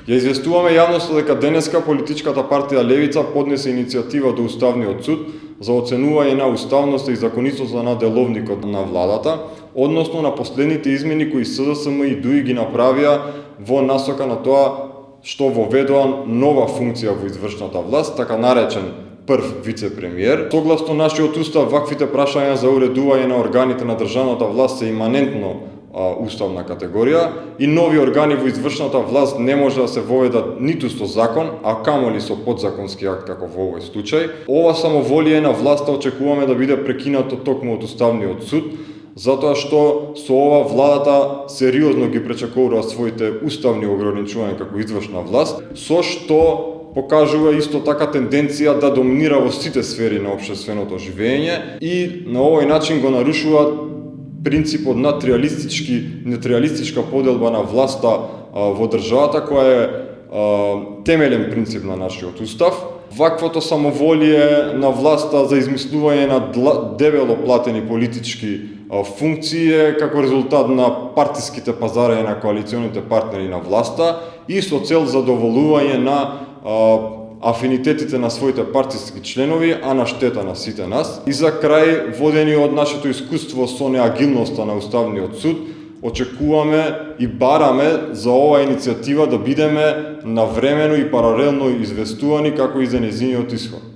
Ја известуваме јавноста дека денеска политичката партија Левица поднесе иницијатива до Уставниот суд за оценување на уставноста и законитоста на деловникот на владата, односно на последните измени кои СДСМ и ДУИ ги направија во насока на тоа што воведоа нова функција во извршната власт, така наречен прв вице-премиер. Согласно нашиот устав, ваквите прашања за уредување на органите на државната власт се иманентно уставна категорија и нови органи во извршната власт не може да се воведат ниту со закон, а камоли со подзаконски акт како во овој случај. Ова самоволие на власта очекуваме да биде прекинато токму од Уставниот суд, затоа што со ова владата сериозно ги пречекорува своите уставни ограничувања како извршна власт, со што покажува исто така тенденција да доминира во сите сфери на општественото живење и на овој начин го нарушува принципот на нетриалистичка поделба на власта во државата, која е темелен принцип на нашиот устав. Ваквото самоволие на власта за измислување на дебело платени политички функции е како резултат на партиските пазарења на коалиционите партнери на власта и со цел задоволување на афинитетите на своите партиски членови, а на штета на сите нас. И за крај, водени од нашето искуство со неагилноста на Уставниот суд, очекуваме и бараме за оваа иницијатива да бидеме навремено и паралелно известувани како и за нејзиниот исход.